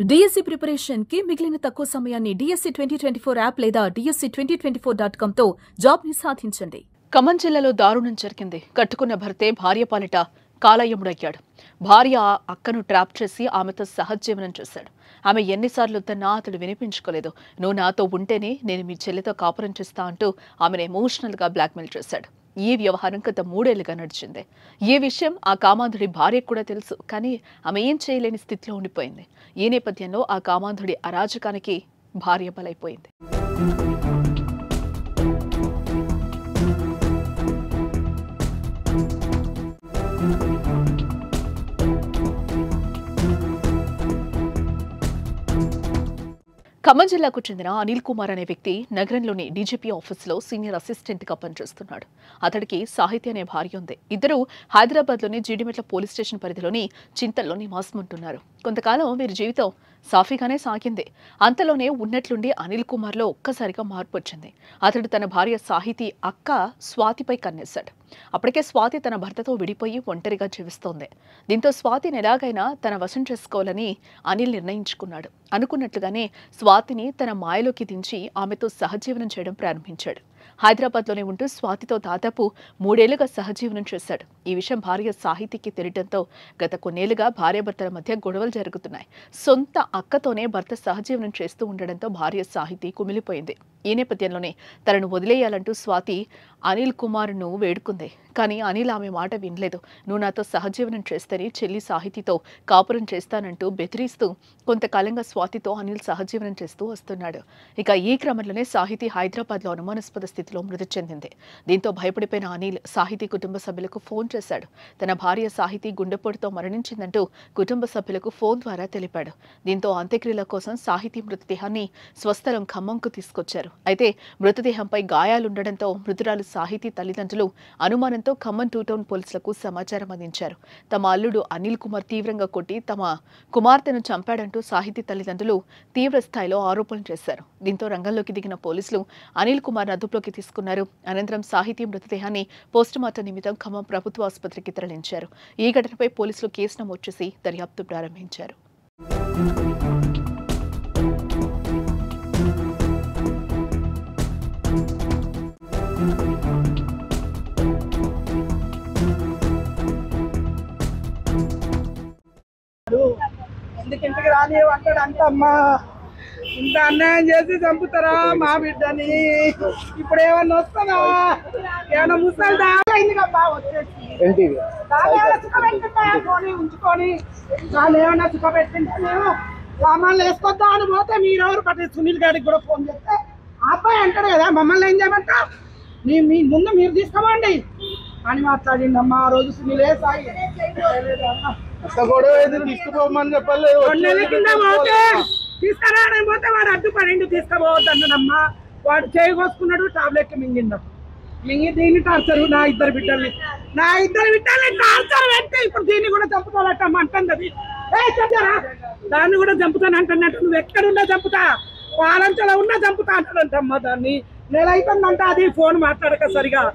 DSC preparation కి మిగిలిన తక్కువ సమయాన్ని డిఎస్సి 2024 యాప్ లేదా DSC2024.com తో జాబ్ ని సాధించండి. ఖమ్మం జిల్లాలో దారుణం జరిగింది. కట్టుకున్న భర్తే భార్య పాలిట కాలయముడయ్యాడు. భార్య అక్కను ట్రాప్ చేసి ఆమెతో సహజీవనం చేశాడు. ఆమె ఎన్నిసార్లు వద్దన్నా అతడు వినిపించుకోలేదు. నువ్వు నాతో ఉంటేనే నేను మీ చెల్లితో కాపురం చేస్తా అంటూ ఆమెను ఎమోషనల్ గా బ్లాక్మెయిల్ చేశాడు. ఈ వ్యవహారం గత 3 ఏళ్లుగా నడిచింది. ఈ విషయం ఆ కామాంధుడి భార్యకు కూడా తెలుసు. కానీ ఆమె ఏం చేయలేని స్థితిలో ఉండిపోయింది. ఈ నేపథ్యంలో ఆ కామాంధుడి అరాజకానికి భార్య బలైపోయింది. ఖమ్మం జిల్లాకు చెందిన అనిల్ కుమార్ అనే వ్యక్తి నగరంలోని డీజీపీ ఆఫీసులో సీనియర్ అసిస్టెంట్ గా పనిచేస్తున్నాడు. అతడికి సాహిత్య అనే భార్య ఉంది. ఇద్దరు హైదరాబాద్లోని జీడిమెట్ల పోలీస్ స్టేషన్ పరిధిలోని చింతల్లో నివాసం ఉంటున్నారు. కొంతకాలం వీరి జీవితం సాఫీగానే సాగింది. అంతలోనే ఉన్నట్లుండి అనిల్ కుమార్లో ఒక్కసారిగా మార్పు వచ్చింది. అతడు తన భార్య సాహితీ అక్క స్వాతిపై కన్నేశాడు. అప్పటికే స్వాతి తన భర్తతో విడిపోయి ఒంటరిగా జీవిస్తోంది. దీంతో స్వాతిని ఎలాగైనా తన వశం చేసుకోవాలని అనిల్ నిర్ణయించుకున్నాడు. అనుకున్నట్లుగానే స్వాతిని తన మాయలోకి దించి ఆమెతో సహజీవనం చేయడం ప్రారంభించాడు. హైదరాబాద్లోనే ఉంటూ స్వాతితో దాదాపు 3 ఏళ్లుగా సహజీవనం చేశాడు. ఈ విషయం భార్య సాహితీకి తెలియడంతో గత కొన్నేళ్లుగా భార్యాభర్తల మధ్య గొడవలు జరుగుతున్నాయి. సొంత అక్కతోనే భర్త సహజీవనం చేస్తూ ఉండడంతో భార్య సాహితీ కుమిలిపోయింది. ఈ నేపథ్యంలోనే తనను వదిలేయాలంటూ స్వాతి అనిల్ కుమార్ను వేడుకుంది. కానీ అనిల్ ఆమె మాట వినలేదు. నువ్వు నాతో సహజీవనం చేస్తేనే చెల్లి సాహితీతో కాపురం చేస్తానంటూ బెదిరిస్తూ కొంతకాలంగా స్వాతితో అనిల్ సహజీవనం చేస్తూ వస్తున్నాడు. ఇక ఈ క్రమంలోనే సాహితీ హైదరాబాద్లో అనుమానాస్పద స్థితిలో మృతి చెందింది. దీంతో భయపడిపోయిన అనిల్ సాహితీ కుటుంబ సభ్యులకు ఫోన్ చేశాడు. తన భార్య సాహితీ గుండెపోటుతో మరణించిందంటూ కుటుంబ సభ్యులకు ఫోన్ ద్వారా తెలిపాడు. దీంతో అంత్యక్రియల కోసం సాహితీ మృతదేహాన్ని స్వస్థలం ఖమ్మంకు తీసుకొచ్చారు. అయితే మృతదేహంపై గాయాలుండడంతో మృతురాలు సాహితీ తల్లిదండ్రులు అనుమానంతో ఖమ్మం 2 టౌన్ పోలీసులకు సమాచారం అందించారు. తమ అల్లుడు అనిల్ కుమార్ తీవ్రంగా కొట్టి తమ కుమార్తెను చంపాడంటూ సాహితీ తల్లిదండ్రులు తీవ్ర స్థాయిలో ఆరోపణలు చేశారు. దీంతో రంగంలోకి దిగిన పోలీసులు అనిల్ కుమార్ అదుపులోకి తీసుకున్నారు. అనంతరం సాహితీ మృతదేహాన్ని పోస్టుమార్టం నిమిత్తం ఖమ్మం ప్రభుత్వ ఆసుపత్రికి తరలించారు. ఈ ఘటనపై పోలీసులు కేసు నమోదు చేసి దర్యాప్తు ప్రారంభించారు. ఎందుకింటికి రాని అంటాడు అంత అమ్మా ఇంత అన్యాయం చేసి చంపుతారా మా బిడ్డని. ఇప్పుడు ఏమన్నా వస్తుందా? ఏమన్నా ముసలి దాయింది కదా వచ్చేసి కొని ఉంచుకొని వాళ్ళు ఏమన్నా చుక్క పెట్టింటే మేము సామాన్లు వేసుకొద్దా అని పోతే మీరెవరు పట్టి సునీల్ గారికి కూడా ఫోన్ చేస్తే అబ్బాయి అంటాడు కదా మమ్మల్ని ఏం చేయమంటా మీ ముందు మీరు తీసుకోమండి అని మాట్లాడిందమ్మా. ఆ రోజు సునీలే సాయి తీసుకుపోమని చెప్పాలి. 2 నెలల కింద పోతే తీసుకురాని పోతే వాడు అడ్డుపడిండు తీసుకుపోవద్దు అన్నాడమ్మా. వాడు చేయి కోసుకున్నాడు, టాబ్లెట్ మింగి దీన్ని టార్చరు నా ఇద్దరు బిడ్డల్ని టార్చర్ పెట్టి ఇప్పుడు దీన్ని కూడా చంపుతానట్టమ్మా అంటుంది. అది చెప్తారా దాన్ని కూడా చంపుతాను అంటున్నట్టు నువ్వు ఎక్కడున్నా చంపుతా పాలంచలో ఉన్నా చంపుతా అంటాడంటమ్మా. దాన్ని నెల అవుతుందంట అది ఫోన్ మాట్లాడక సరిగా.